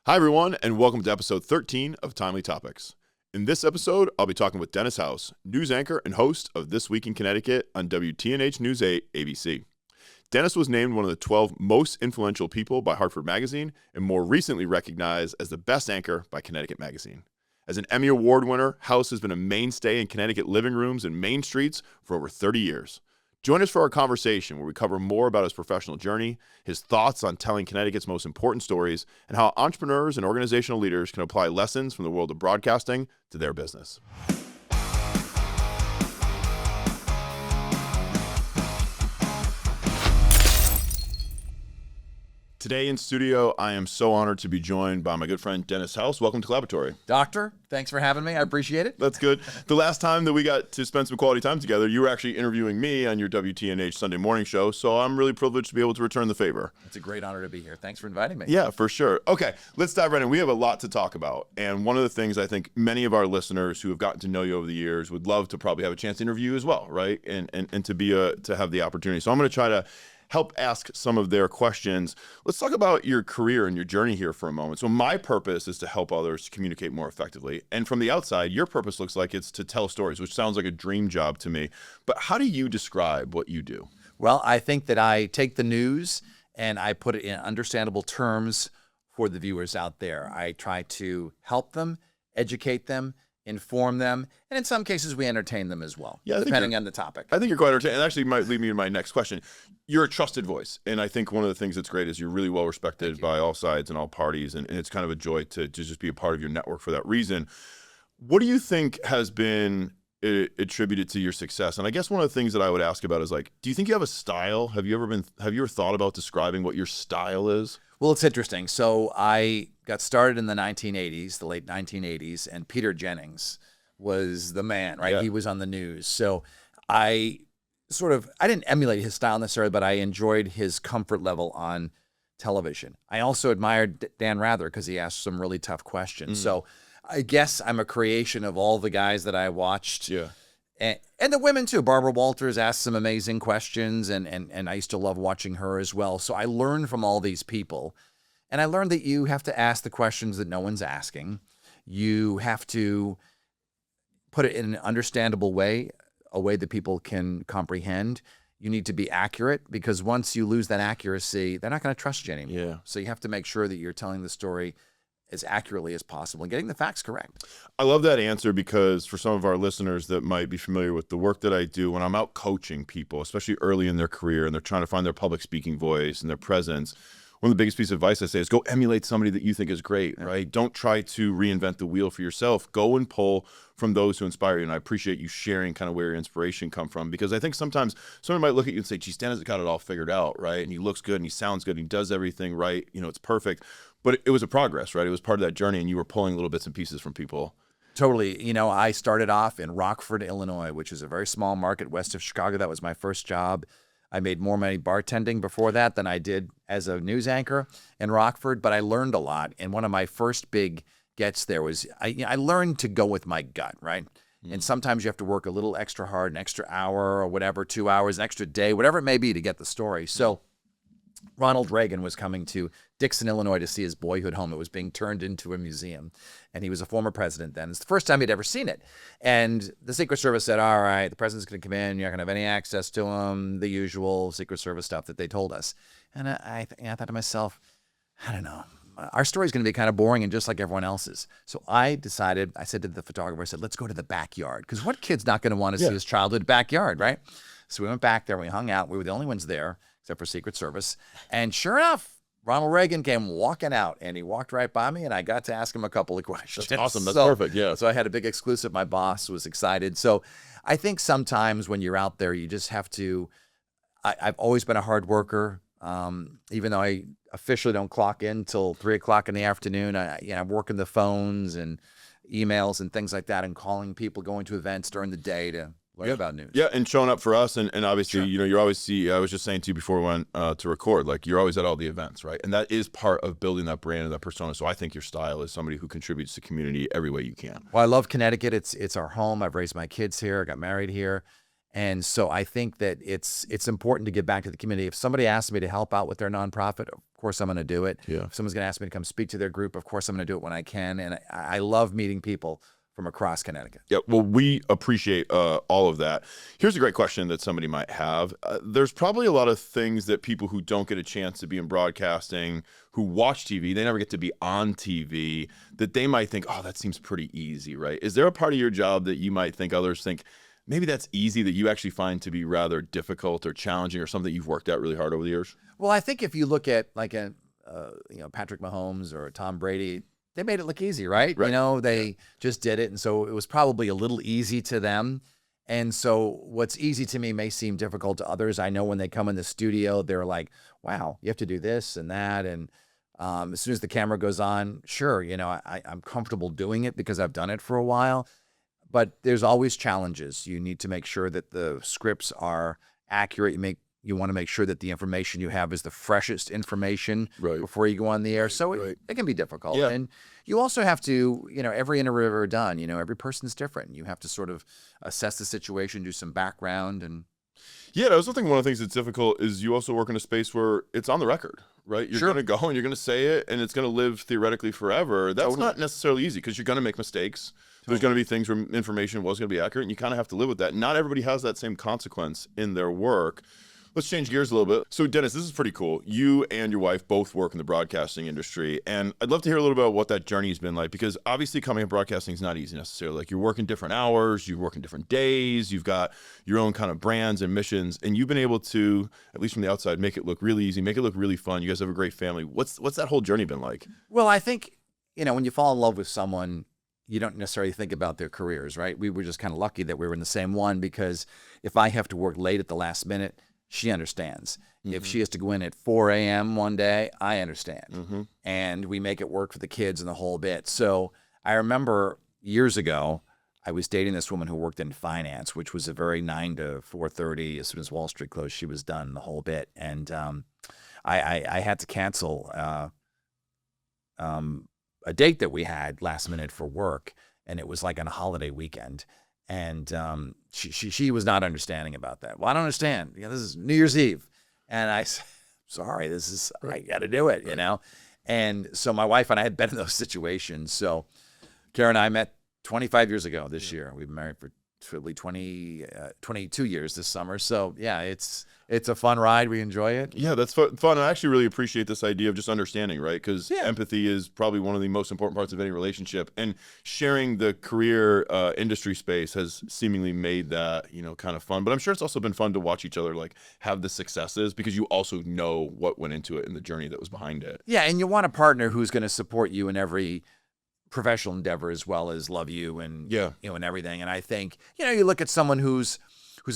Hi, everyone, and welcome to episode 13 of Timely Topics. In this episode, I'll be talking with Dennis House, news anchor and host of This Week in Connecticut on WTNH News 8 ABC. Dennis was named one of the 12 most influential people by Hartford Magazine and more recently recognized as the best anchor by Connecticut Magazine. As an Emmy Award winner, House has been a mainstay in Connecticut living rooms and main streets for over 30 years. Join us for our conversation where we cover more about his professional journey, his thoughts on telling Connecticut's most important stories, and how entrepreneurs and organizational leaders can apply lessons from the world of broadcasting to their business. Today in studio, I am so honored to be joined by my good friend Dennis House. Welcome to Collaboratory. Doctor, thanks for having me. I appreciate it. That's good. The last time that we got to spend some quality time together, you were actually interviewing me on your WTNH Sunday morning show, so I'm really privileged to be able to return the favor. It's a great honor to be here. Thanks for inviting me. Yeah, for sure. Okay, let's dive right in. We have a lot to talk about, and one of the things I think many of our listeners who have gotten to know you over the years would love to probably have a chance to interview you as well, right? And to have the opportunity. So I'm going to try to help ask some of their questions. Let's talk about your career and your journey here for a moment. So my purpose is to help others communicate more effectively. And from the outside, your purpose looks like it's to tell stories, which sounds like a dream job to me. But how do you describe what you do? Well, I think that I take the news and I put it in understandable terms for the viewers out there. I try to help them, educate them, inform them, and in some cases we entertain them as well, depending on the topic. I think you're quite entertaining, and actually might lead me to my next question. You're a trusted voice, and I think one of the things that's great is you're really well respected by all sides and all parties, and it's kind of a joy to just be a part of your network for that reason. What do you think has been attributed to your success? And I guess one of the things that I would ask about is, like, do you think you have a style? Have you ever thought about describing what your style is? Well, it's interesting. So I got started in the 1980s, the late 1980s, and Peter Jennings was the man, right? Yeah. He was on the news. So I didn't emulate his style necessarily, but I enjoyed his comfort level on television. I also admired Dan Rather because he asked some really tough questions. So I guess I'm a creation of all the guys that I watched. Yeah. And the women too. Barbara Walters asked some amazing questions, and I used to love watching her as well. So I learned from all these people, and I learned that you have to ask the questions that no one's asking. You have to put it in an understandable way, a way that people can comprehend. You need to be accurate, because once you lose that accuracy, they're not going to trust you anymore. Yeah. So you have to make sure that you're telling the story as accurately as possible and getting the facts correct. I love that answer, because for some of our listeners that might be familiar with the work that I do, when I'm out coaching people, especially early in their career, and they're trying to find their public speaking voice and their presence, one of the biggest pieces of advice I say is go emulate somebody that you think is great, right? Don't try to reinvent the wheel for yourself. Go and pull from those who inspire you. And I appreciate you sharing kind of where your inspiration come from, because I think sometimes someone might look at you and say, geez, Dan has got it all figured out, right? And he looks good and he sounds good and he does everything right. You know, it's perfect. But it was a progress, right? It was part of that journey, and you were pulling little bits and pieces from people. Totally. You know, I started off in Rockford, Illinois, which is a very small market west of Chicago. That was my first job. I made more money bartending before that than I did as a news anchor in Rockford, but I learned a lot. And one of my first big gets there was I learned to go with my gut, right? And sometimes you have to work a little extra hard, an extra hour or whatever, 2 hours, an extra day, whatever it may be to get the story. So Ronald Reagan was coming to Dixon, Illinois to see his boyhood home. It was being turned into a museum, and he was a former president then. It's the first time he'd ever seen it. And the Secret Service said, all right, the president's going to come in. You're not going to have any access to him, the usual Secret Service stuff that they told us. And I thought to myself, I don't know, our story's going to be kind of boring and just like everyone else's. So I said to the photographer, I said, let's go to the backyard. Because what kid's not going to want to see his childhood backyard, right? So we went back there, we hung out. We were the only ones there, except for Secret Service. And sure enough, Ronald Reagan came walking out, and he walked right by me, and I got to ask him a couple of questions. That's awesome. That's perfect. Yeah. So I had a big exclusive. My boss was excited. So I think sometimes when you're out there, you just have to, I've always been a hard worker. Even though I officially don't clock in till 3 o'clock in the afternoon, I'm working the phones and emails and things like that, and calling people, going to events during the day to learn about news. Yeah, and showing up for us, and obviously, you know, you're always I was just saying to you before we went to record, like, you're always at all the events, right? And that is part of building that brand and that persona. So I think your style is somebody who contributes to community every way you can. Well, I love Connecticut. It's our home. I've raised my kids here. I got married here. And so I think that it's important to give back to the community. If somebody asks me to help out with their nonprofit, of course I'm going to do it. Yeah. If someone's going to ask me to come speak to their group, of course I'm going to do it when I can. And I love meeting people from across Connecticut. Yeah, well, we appreciate all of that. Here's a great question that somebody might have. There's probably a lot of things that people who don't get a chance to be in broadcasting, who watch TV, they never get to be on TV, that they might think, oh, that seems pretty easy, right? Is there a part of your job that you might think others think, maybe that's easy, that you actually find to be rather difficult or challenging, or something that you've worked out really hard over the years? Well, I think if you look at like Patrick Mahomes or Tom Brady, they made it look easy, right? Right. They just did it. And so it was probably a little easy to them. And so what's easy to me may seem difficult to others. I know when they come in the studio, they're like, wow, you have to do this and that. And as soon as the camera goes on, sure, I'm comfortable doing it because I've done it for a while. But there's always challenges. You need to make sure that the scripts are accurate. You want to make sure that the information you have is the freshest information before you go on the air. So it can be difficult. Yeah. And you also have to, every interview I've ever done, every person's different. You have to sort of assess the situation, do some background. And yeah, I also think one of the things that's difficult is you also work in a space where it's on the record, right? You're going to go and you're going to say it, and it's going to live theoretically forever. That's not necessarily easy, because you're going to make mistakes. There's going to be things where information was going to be accurate, and you kind of have to live with that. Not everybody has that same consequence in their work. Let's change gears a little bit. So, Dennis, this is pretty cool. You and your wife both work in the broadcasting industry, and I'd love to hear a little bit about what that journey has been like, because obviously coming up broadcasting is not easy necessarily. Like, you're working different hours, you're working different days, you've got your own kind of brands and missions, and you've been able to, at least from the outside, make it look really easy, make it look really fun. You guys have a great family. What's that whole journey been like? Well, I think, when you fall in love with someone, you don't necessarily think about their careers, right? We were just kind of lucky that we were in the same one, because if I have to work late at the last minute, she understands. Mm-hmm. If she has to go in at 4 a.m. one day, I understand. Mm-hmm. And we make it work for the kids and the whole bit. So I remember years ago, I was dating this woman who worked in finance, which was a very 9 to 4:30. As soon as Wall Street closed, she was done, the whole bit. And I had to cancel a date that we had last minute for work, and it was like on a holiday weekend. And she was not understanding about that. Well, I don't understand. This is New Year's Eve. And I said, sorry, I got to do it, And so my wife and I had been in those situations. So Karen and I met 25 years ago this year. We've been married for 22 years this summer. So yeah, it's a fun ride. We enjoy it. Yeah, that's fun. I actually really appreciate this idea of just understanding, right? Because empathy is probably one of the most important parts of any relationship, and sharing the career industry space has seemingly made that, kind of fun. But I'm sure it's also been fun to watch each other like have the successes, because you also know what went into it and the journey that was behind it. Yeah, and you want a partner who's going to support you in every professional endeavor, as well as love you and and everything. And I think you look at someone who's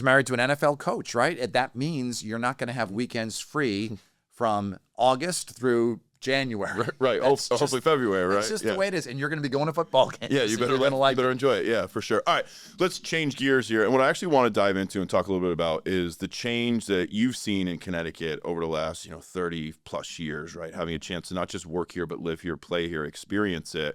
married to an NFL coach, right? And that means you're not going to have weekends free from August through January. Right. Hopefully February, right? That's just the way it is. And you're going to be going to football games. Yeah, you better enjoy it. Yeah, for sure. All right, let's change gears here. And what I actually want to dive into and talk a little bit about is the change that you've seen in Connecticut over the last 30 plus years, right? Having a chance to not just work here, but live here, play here, experience it.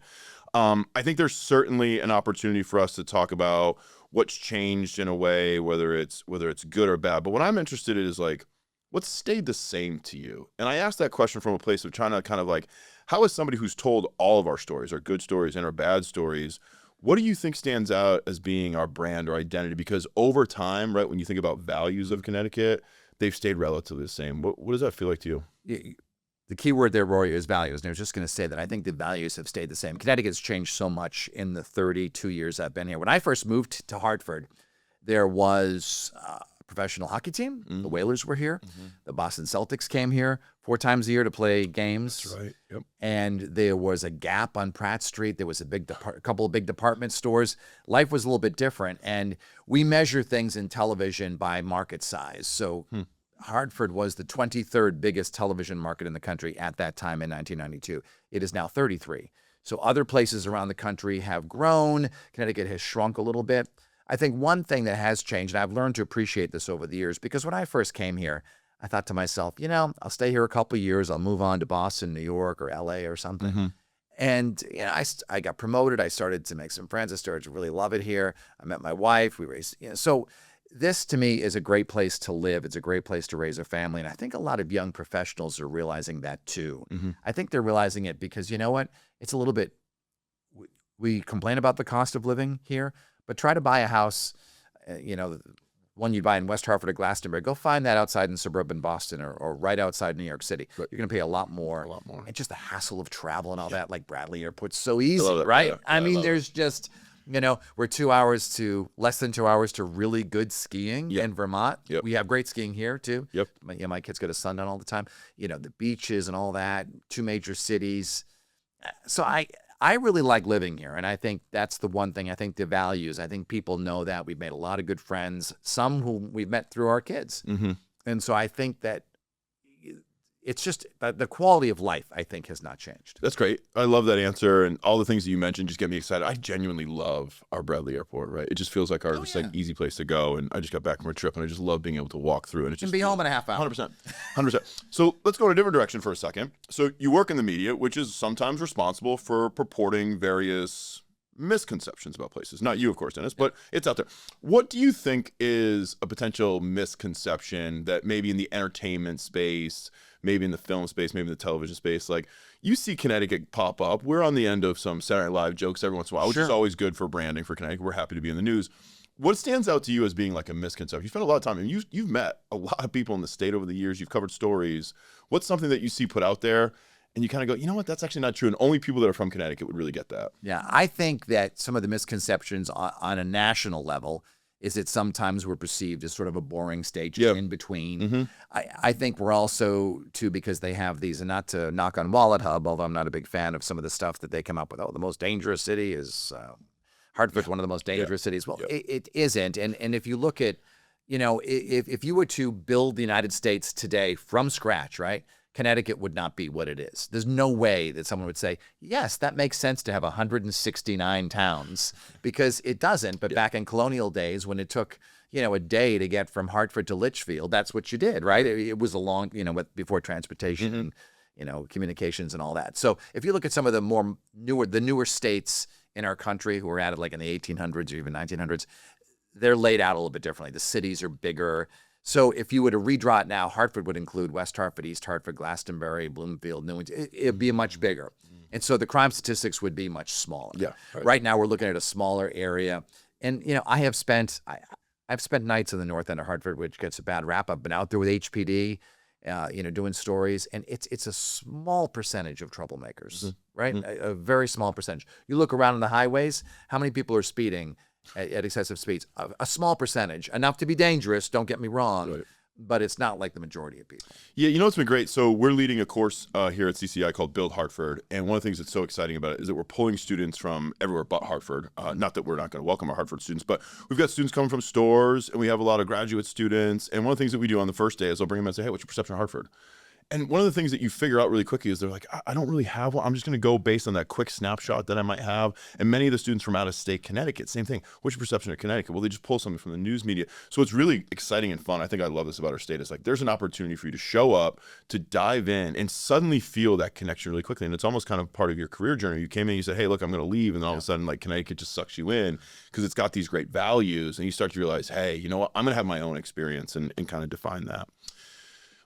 I think there's certainly an opportunity for us to talk about what's changed in a way, whether it's good or bad. But what I'm interested in is like, what's stayed the same to you? And I asked that question from a place of trying to kind of like, how is somebody who's told all of our stories, our good stories and our bad stories, what do you think stands out as being our brand or identity? Because over time, right, when you think about values of Connecticut, they've stayed relatively the same. What does that feel like to you? The key word there, Rory, is values. And I was just going to say that I think the values have stayed the same. Connecticut's changed so much in the 32 years I've been here. When I first moved to Hartford, there was a professional hockey team. Mm-hmm. The Whalers were here. Mm-hmm. The Boston Celtics came here 4 times a year to play games. That's right. Yep. And there was a Gap on Pratt Street. There was a couple of big department stores. Life was a little bit different. And we measure things in television by market size. So Hartford was the 23rd biggest television market in the country at that time in 1992. It is now 33. So other places around the country have grown. Connecticut has shrunk a little bit. I think one thing that has changed, and I've learned to appreciate this over the years, because when I first came here, I thought to myself, I'll stay here a couple of years. I'll move on to Boston, New York, or LA or something. Mm-hmm. And I got promoted. I started to make some friends. I started to really love it here. I met my wife. We raised, so this to me is a great place to live. It's a great place to raise a family. And I think a lot of young professionals are realizing that too. I think they're realizing it because you know what? It's a little bit, we complain about the cost of living here, but try to buy a house, one you buy in West Hartford or Glastonbury, go find that outside in suburban Boston or right outside New York City. Right. You're going to pay a lot more. And just the hassle of travel and all that, like Bradley Airport's so easy, right? Yeah. I mean, there's just... we're 2 hours to less than 2 hours to really good skiing in Vermont. Yep. We have great skiing here too. Yep. My kids go to Sundown all the time. The beaches and all that, 2 major cities. So I really like living here. And I think that's the one thing. I think the values, I think people know that. We've made a lot of good friends, some who we've met through our kids. And so I think that it's just the quality of life, I think, has not changed. That's great. I love that answer. And all the things that you mentioned just get me excited. I genuinely love our Bradley Airport, right? It just feels like our like easy place to go. And I just got back from a trip and I just love being able to walk through. And it just be home in a half hour. 100%. 100%. So let's go in a different direction for a second. So you work in the media, which is sometimes responsible for purporting various misconceptions about places. Not you, of course, Dennis, but it's out there. What do you think is a potential misconception that maybe in the entertainment space, maybe in the film space, maybe in the television space, like you see Connecticut pop up. We're on the end of some Saturday Night Live jokes every once in a while, which is always good for branding for Connecticut. We're happy to be in the news. What stands out to you as being like a misconception? You spend a lot of time, and you've met a lot of people in the state over the years. You've covered stories. What's something that you see put out there and you kind of go, you know what, that's actually not true, and only people that are from Connecticut would really get that? Yeah, I think that some of the misconceptions on a national level is that sometimes we're perceived as sort of a boring stage in between. I think we're also, too, because they have these, and not to knock on Wallet Hub, although I'm not a big fan of some of the stuff that they come up with. Oh, the most dangerous city is Hartford's one of the most dangerous cities. Well, it isn't. And if you look at, if you were to build the United States today from scratch, right, Connecticut would not be what it is. There's no way that someone would say, yes, that makes sense to have 169 towns, because it doesn't. But back in colonial days, when it took, a day to get from Hartford to Litchfield, that's what you did, right? It was a long, before transportation and, communications and all that. So if you look at some of the newer states in our country who were added like in the 1800s or even 1900s, they're laid out a little bit differently. The cities are bigger. So if you were to redraw it now, Hartford would include West Hartford, East Hartford, Glastonbury, Bloomfield, Newington. It'd be much bigger. And so the crime statistics would be much smaller. Yeah. Right now we're looking at a smaller area. And, I've spent nights in the north end of Hartford, which gets a bad rap. I've been out there with HPD, doing stories. And it's a small percentage of troublemakers, right? A very small percentage. You look around on the highways, how many people are speeding at excessive speeds? A small percentage, enough to be dangerous, don't get me wrong, but it's not like the majority of people. Yeah, it's been great. So we're leading a course here at CCI called Build Hartford, and one of the things that's so exciting about it is that we're pulling students from everywhere but Hartford. Not that we're not going to welcome our Hartford students, but we've got students coming from stores, and we have a lot of graduate students, and one of the things that we do on the first day is I'll bring them and say, hey, what's your perception of Hartford? And one of the things that you figure out really quickly is they're like, I don't really have one. I'm just going to go based on that quick snapshot that I might have. And many of the students from out of state Connecticut, same thing. What's your perception of Connecticut? Well, they just pull something from the news media. So it's really exciting and fun. I think I love this about our state. It's like there's an opportunity for you to show up, to dive in, and suddenly feel that connection really quickly. And it's almost kind of part of your career journey. You came in, you said, hey, look, I'm going to leave. And then all of a sudden, like, Connecticut just sucks you in because it's got these great values. And you start to realize, hey, you know what? I'm going to have my own experience and kind of define that.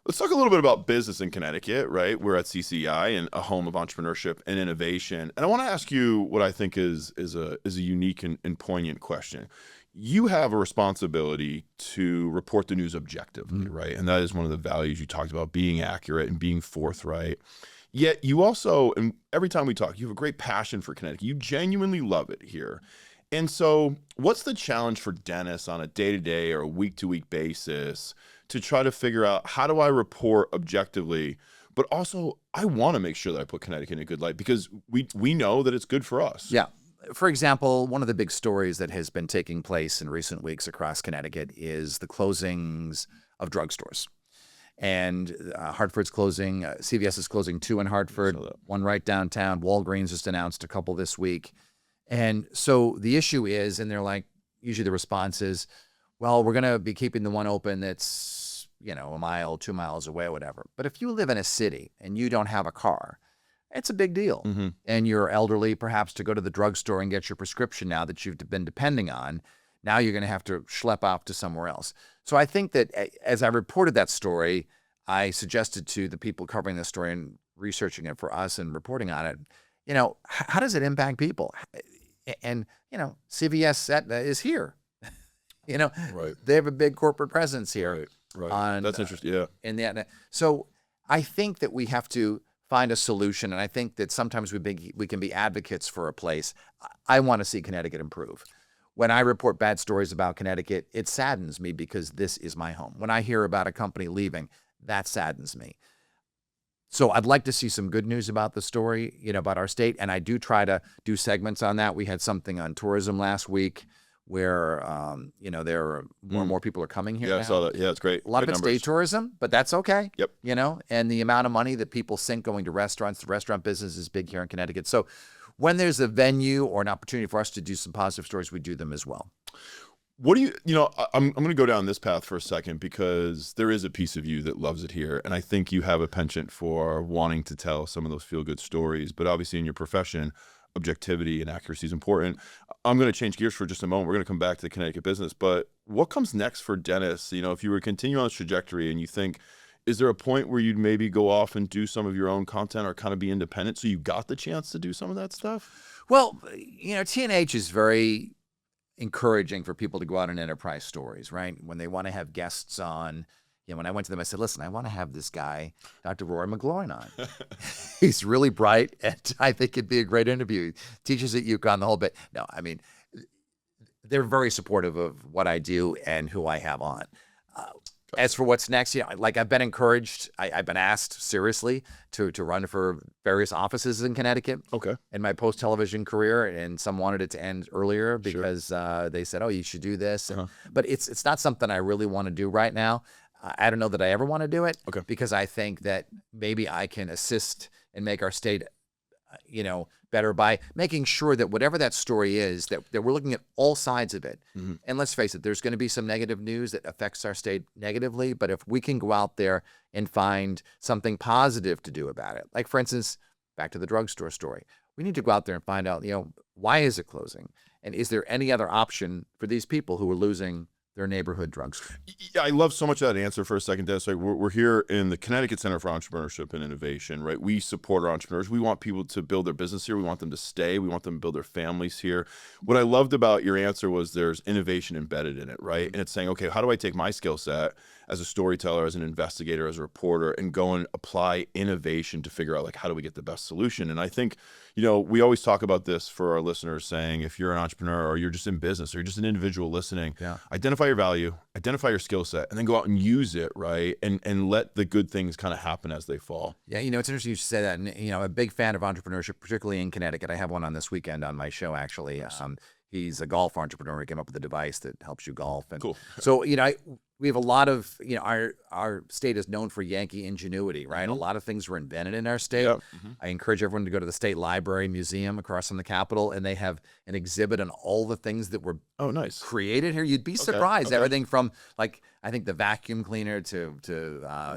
Let's talk a little bit about business in Connecticut, right? We're at CCI and a home of entrepreneurship and innovation. And I want to ask you what I think is a unique and poignant question. You have a responsibility to report the news objectively, right? And that is one of the values you talked about, being accurate and being forthright. Yet you also, and every time we talk, you have a great passion for Connecticut. You genuinely love it here. And so what's the challenge for Dennis on a day-to-day or a week-to-week basis to try to figure out, how do I report objectively, but also I want to make sure that I put Connecticut in a good light because we know that it's good for us. Yeah. For example, one of the big stories that has been taking place in recent weeks across Connecticut is the closings of drugstores. And Hartford's closing, CVS is closing 2 in Hartford, 1 right downtown. Walgreens just announced a couple this week. And so the issue is, and they're like, usually the response is, well, we're going to be keeping the one open that's, a mile, 2 miles away, or whatever. But if you live in a city and you don't have a car, it's a big deal. And you're elderly, perhaps, to go to the drugstore and get your prescription now that you've been depending on Now you're going to have to schlep off to somewhere else. So I think that as I reported that story, I suggested to the people covering this story and researching it for us and reporting on it, how does it impact people? And, CVS is here. Right. They have a big corporate presence here. Right. That's interesting. Yeah. So I think that we have to find a solution, and I think that sometimes we can be advocates for a place. I want to see Connecticut improve. When I report bad stories about Connecticut, it saddens me because this is my home. When I hear about a company leaving, that saddens me. So I'd like to see some good news about the story, about our state, and I do try to do segments on that. We had something on tourism last week where, there are more and more people are coming here. Yeah, now. I saw that. Yeah, it's great. A lot of it's day tourism, but that's okay. Yep. And the amount of money that people sink going to restaurants, the restaurant business is big here in Connecticut. So when there's a venue or an opportunity for us to do some positive stories, we do them as well. What do I'm going to go down this path for a second because there is a piece of you that loves it here. And I think you have a penchant for wanting to tell some of those feel-good stories. But obviously in your profession, objectivity and accuracy is important. I'm going to change gears for just a moment. We're going to come back to the Connecticut business. But what comes next for Dennis? If you were to continue on this trajectory and you think, is there a point where you'd maybe go off and do some of your own content or kind of be independent so you got the chance to do some of that stuff? Well, TNH is very encouraging for people to go out and enterprise stories, right? When they want to have guests on, when I went to them, I said, listen, I want to have this guy, Dr. Rory McGloin, on. He's really bright, and I think it'd be a great interview. Teaches at UConn, the whole bit. No, I mean, they're very supportive of what I do and who I have on. As for what's next, I've been encouraged. I've been asked seriously to run for various offices in Connecticut. Okay. In my post-television career, and some wanted it to end earlier because they said, "Oh, you should do this." But it's not something I really want to do right now. I don't know that I ever want to do it. Okay. Because I think that maybe I can assist and make our state, better by making sure that whatever that story is, that we're looking at all sides of it. Mm-hmm. And let's face it, there's going to be some negative news that affects our state negatively. But if we can go out there and find something positive to do about it, like, for instance, back to the drugstore story, we need to go out there and find out, why is it closing? And is there any other option for these people who are losing their neighborhood drugstore? Yeah, I love so much of that answer for a second, Dennis. Like, we're here in the Connecticut Center for Entrepreneurship and Innovation, right? We support our entrepreneurs. We want people to build their business here. We want them to stay. We want them to build their families here. What I loved about your answer was there's innovation embedded in it, right? And it's saying, okay, how do I take my skill set as a storyteller, as an investigator, as a reporter, and go and apply innovation to figure out, like, how do we get the best solution? And I think, we always talk about this for our listeners, saying if you're an entrepreneur or you're just in business or you're just an individual listening, identify your value, identify your skill set, and then go out and use it, right? And let the good things kind of happen as they fall. Yeah, it's interesting you should say that. And, I'm a big fan of entrepreneurship, particularly in Connecticut. I have one on this weekend on my show, actually. Nice. He's a golf entrepreneur. He came up with a device that helps you golf. And cool. So, we have a lot of, our state is known for Yankee ingenuity, right? Mm-hmm. A lot of things were invented in our state. Yep. Mm-hmm. I encourage everyone to go to the State Library Museum across from the Capitol, and they have an exhibit on all the things that were created here. You'd be surprised. Okay. Everything from, like, I think the vacuum cleaner to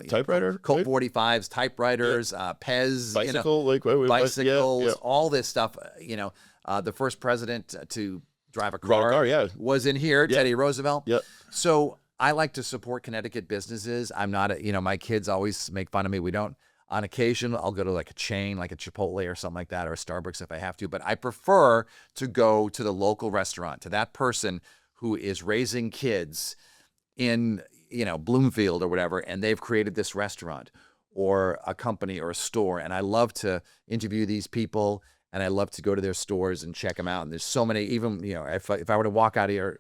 typewriter, Colt 45s, typewriters, Pez, bicycles, all this stuff. The first president to drive a car was in here, Teddy Roosevelt. Yep. So I like to support Connecticut businesses. I'm not, my kids always make fun of me. We don't, on occasion, I'll go to like a chain, like a Chipotle or something like that, or a Starbucks if I have to. But I prefer to go to the local restaurant, to that person who is raising kids in, Bloomfield or whatever, and they've created this restaurant or a company or a store. And I love to interview these people, and I love to go to their stores and check them out. And there's so many, even, if I were to walk out of here,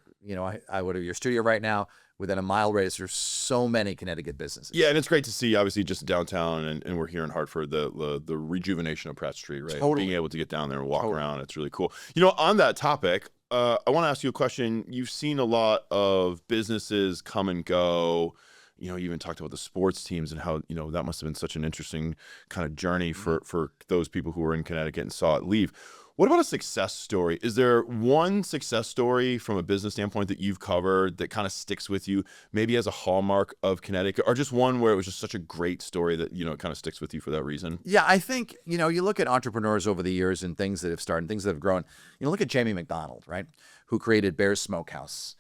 I would have your studio right now, within a mile radius, there's so many Connecticut businesses. Yeah, and it's great to see, obviously, just downtown, and we're here in Hartford, the rejuvenation of Pratt Street, right? Totally. Being able to get down there and walk around, it's really cool. On that topic, I want to ask you a question. You've seen a lot of businesses come and go. You even talked about the sports teams and how, that must have been such an interesting kind of journey for those people who were in Connecticut and saw it leave. What about a success story? Is there one success story from a business standpoint that you've covered that kind of sticks with you, maybe as a hallmark of Connecticut, or just one where it was just such a great story that, you know, it kind of sticks with you for that reason? Yeah, I think, you know, you look at entrepreneurs over the years and things that have started, things that have grown. You know, look at Jamie McDonald, right, who created Bear's Smokehouse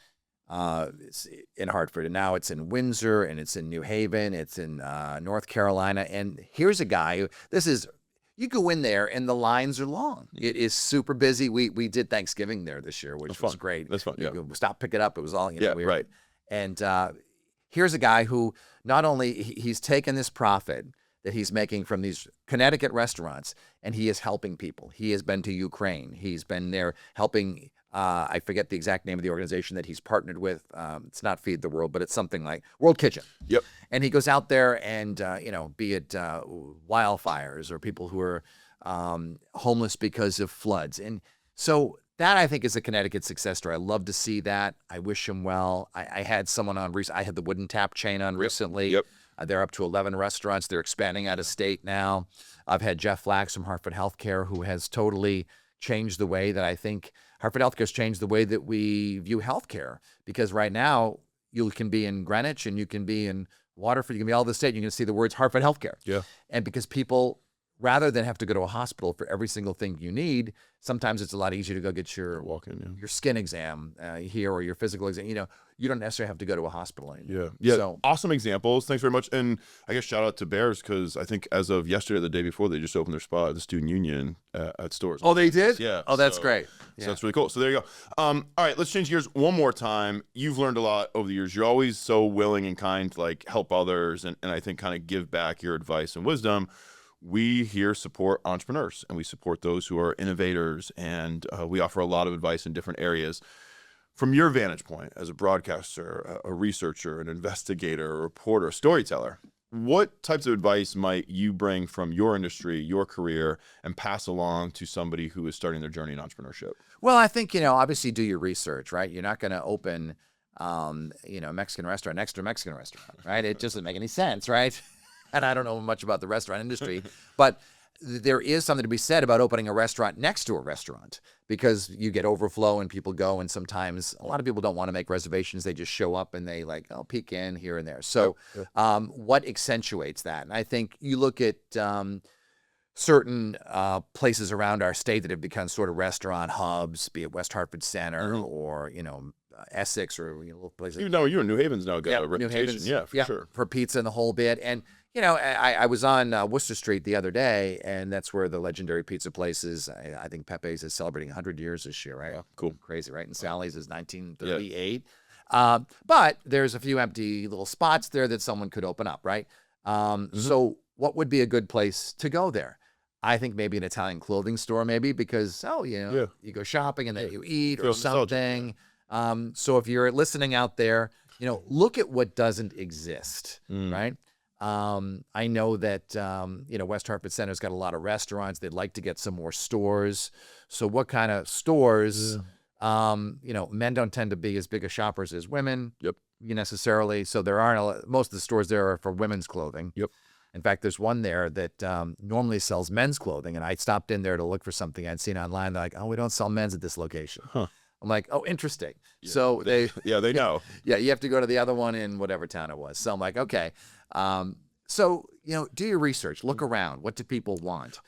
it's in Hartford, and now it's in Windsor, and it's in New Haven, it's in North Carolina. And here's a guy who, you go in there and the lines are long. It is super busy. We did Thanksgiving there this year, which was great. That's fun. Yeah. You stop, pick it up. It was all, Yeah, right. And here's a guy who not only he's taken this profit that he's making from these Connecticut restaurants, and he is helping people. He has been to Ukraine. He's been there helping. I forget the exact name of the organization that he's partnered with. It's not Feed the World, but it's something like World Kitchen. Yep. And he goes out there and, you know, be it wildfires or people who are homeless because of floods. And so that, I think, is a Connecticut success story. I love to see that. I wish him well. I had someone on recently. I had the Wooden Tap chain on recently. Yep. They're up to 11 restaurants. They're expanding out of state now. I've had Jeff Flax from Hartford Healthcare, who has totally changed the way that I think Hartford Healthcare has changed the way that we view healthcare. Because right now, you can be in Greenwich and you can be in Waterford, you can be all over the state, you can see the words Hartford Healthcare. Yeah. And because people, rather than have to go to a hospital for every single thing you need, sometimes it's a lot easier to go get your your skin exam here, or your physical exam. You know, you don't necessarily have to go to a hospital anymore. Yeah. So, awesome examples. Thanks very much. And I guess shout out to Bears, because I think as of yesterday, the day before, they just opened their spot at the Student Union at stores. Oh, they did? Yeah. Oh, that's great. So that's really cool. So there you go. All right, let's change gears one more time. You've learned a lot over the years. You're always so willing and kind to like help others, and I think kind of give back your advice and wisdom. We here support entrepreneurs, and we support those who are innovators, and we offer a lot of advice in different areas. From your vantage point as a broadcaster, a researcher, an investigator, a reporter, a storyteller, what types of advice might you bring from your industry, your career, and pass along to somebody who is starting their journey in entrepreneurship? Well, I think, you know, obviously do your research, right? You're not going to open, you know, a Mexican restaurant next to a Mexican restaurant, right? It just doesn't make any sense, right? And I don't know much about the restaurant industry, but there is something to be said about opening a restaurant next to a restaurant, because you get overflow and people go, and sometimes a lot of people don't want to make reservations. They just show up and they like, oh, peek in here and there. So what accentuates that? And I think you look at certain places around our state that have become sort of restaurant hubs, be it West Hartford Center or, you know, Essex, or, you know, little places. Even though you're in New Haven's now, got a reputation. New Haven's, yeah, for sure. For pizza and the whole bit. And, you know, I was on Worcester Street the other day, and that's where the legendary pizza place is. I think Pepe's is celebrating 100 years this year, right? Yeah, cool. Crazy, right? And Sally's is 1938. Yeah. But there's a few empty little spots there that someone could open up, right? So what would be a good place to go there? I think maybe an Italian clothing store, maybe, because, you go shopping and then you eat or something. So if you're listening out there, you know, look at what doesn't exist, right? I know that, you know, West Hartford Center's got a lot of restaurants. They'd like to get some more stores. So what kind of stores, you know, men don't tend to be as big a shoppers as women necessarily. So there aren't most of the stores there are for women's clothing. In fact, there's one there that normally sells men's clothing. And I stopped in there to look for something I'd seen online. They're like, oh, we don't sell men's at this location. I'm like, oh, interesting. Yeah, so they know. Yeah, you have to go to the other one in whatever town it was. So I'm like, okay. So, you know, do your research, look around. What do people want?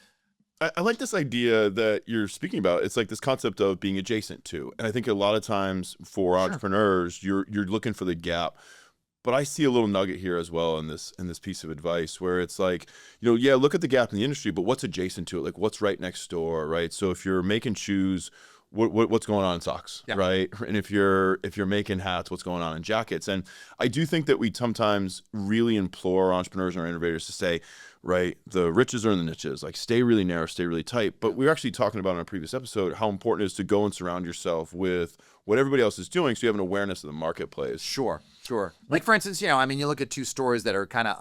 I like this idea that you're speaking about. It's like this concept of being adjacent to. And I think a lot of times for entrepreneurs, you're looking for the gap. But I see a little nugget here as well in this piece of advice, where it's like, you know, look at the gap in the industry, but what's adjacent to it? Like, what's right next door, right? So if you're making shoes, what's going on in socks, right? And if you're making hats, what's going on in jackets? And I do think that we sometimes really implore entrepreneurs and our innovators to say, right, the riches are in the niches, like stay really narrow, stay really tight. But we were actually talking about in a previous episode how important it is to go and surround yourself with what everybody else is doing, so you have an awareness of the marketplace. Sure. Like, for instance, you know, I mean, you look at two stores that are kind of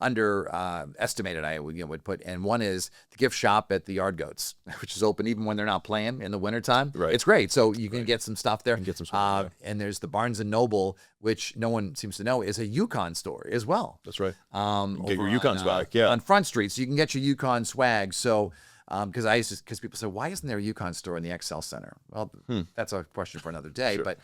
underestimated, I would put, and one is the gift shop at the Yard Goats, which is open even when they're not playing in the wintertime. Right. It's great. So you can get some stuff there. And there's the Barnes & Noble, which no one seems to know is a UConn store as well. That's right. Get your UConn swag, on Front Street, so you can get your UConn swag. So Because people say, why isn't there a UConn store in the Excel Center? Well, that's a question for another day. Sure. But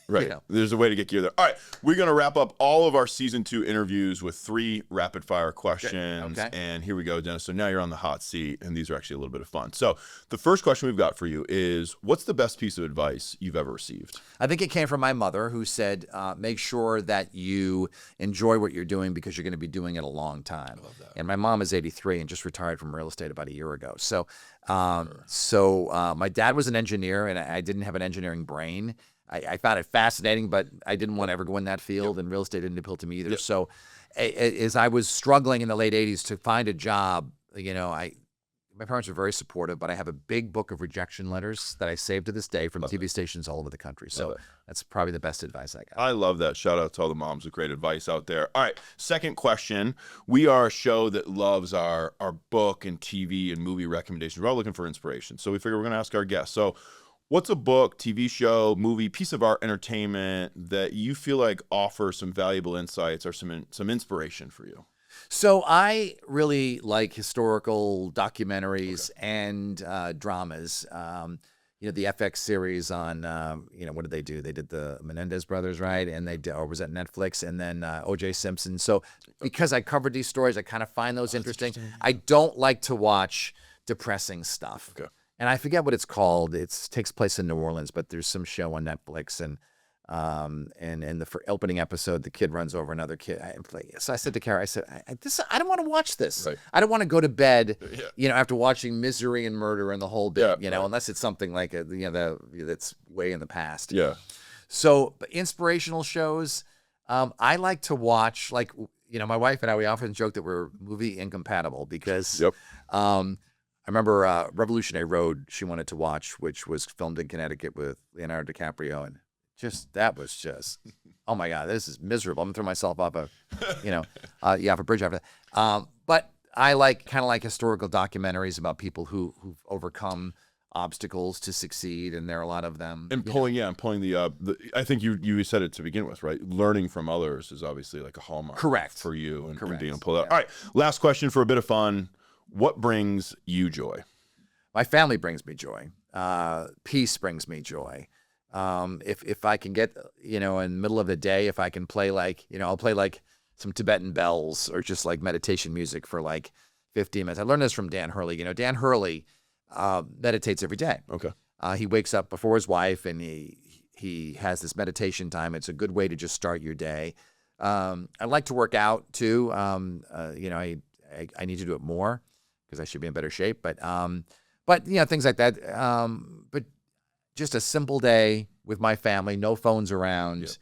Right. you know. There's a way to get gear there. All right. We're going to wrap up all of our season 2 interviews with 3 rapid fire questions. Okay. And here we go, Dennis. So now you're on the hot seat, and these are actually a little bit of fun. So the first question we've got for you is, what's the best piece of advice you've ever received? I think it came from my mother, who said, make sure that you enjoy what you're doing because you're going to be doing it a long time. I love that. And my mom is 83 and just retired from real estate about a year ago. So my dad was an engineer, and I didn't have an engineering brain. I found it fascinating, but I didn't want to ever go in that field, and real estate didn't appeal to me either. So as I was struggling in the late 80s to find a job, my parents were very supportive, but I have a big book of rejection letters that I save to this day from TV stations all over the country. So that's probably the best advice I got. I love that. Shout out to all the moms with great advice out there. All right, second question. We are a show that loves our book and TV and movie recommendations. We're all looking for inspiration. So we figure we're going to ask our guests. So what's a book, TV show, movie, piece of art, entertainment that you feel like offers some valuable insights or some inspiration for you? So I really like historical documentaries and dramas. The FX series on, what did they do? They did the Menendez brothers, right? And or was that Netflix? And then O.J. Simpson. So because I covered these stories, I kind of find those interesting. I don't like to watch depressing stuff. Okay. And I forget what it's called. It takes place in New Orleans, but there's some show on Netflix, and in the opening episode, the kid runs over another kid. So I said to Kara, I don't want to watch this. Right. I don't want to go to bed, after watching Misery and Murder and the whole bit, unless it's something like that's way in the past. Yeah. So, but inspirational shows, I like to watch. My wife and I, we often joke that we're movie incompatible because. Yep. I remember Revolutionary Road she wanted to watch, which was filmed in Connecticut with Leonardo DiCaprio, and that was oh my God, this is miserable. I'm gonna throw myself off off a bridge after that. But I kind of like historical documentaries about people who've overcome obstacles to succeed, and there are a lot of them. And pulling the I think you said it to begin with, right? Learning from others is obviously like a hallmark. Correct. For you and being able to pull that. All right, last question for a bit of fun. What brings you joy? My family brings me joy. Peace brings me joy. If I can get, in the middle of the day, if I can play I'll play some Tibetan bells or just meditation music for 15 minutes. I learned this from Dan Hurley. Dan Hurley meditates every day. Okay. He wakes up before his wife, and he has this meditation time. It's a good way to just start your day. I like to work out too. I need to do it more because I should be in better shape. But things like that. But just a simple day with my family, no phones around.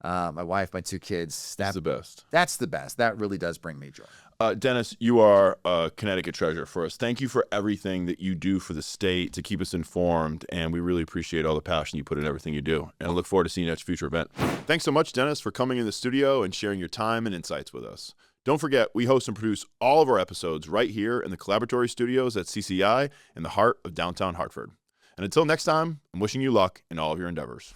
Yep. My wife, my 2 kids. That's the best. That's the best. That really does bring me joy. Dennis, you are a Connecticut treasure for us. Thank you for everything that you do for the state to keep us informed, and we really appreciate all the passion you put in everything you do. And I look forward to seeing you at a future event. Thanks so much, Dennis, for coming in the studio and sharing your time and insights with us. Don't forget, we host and produce all of our episodes right here in the Collaboratory studios at CCI in the heart of downtown Hartford. And until next time, I'm wishing you luck in all of your endeavors.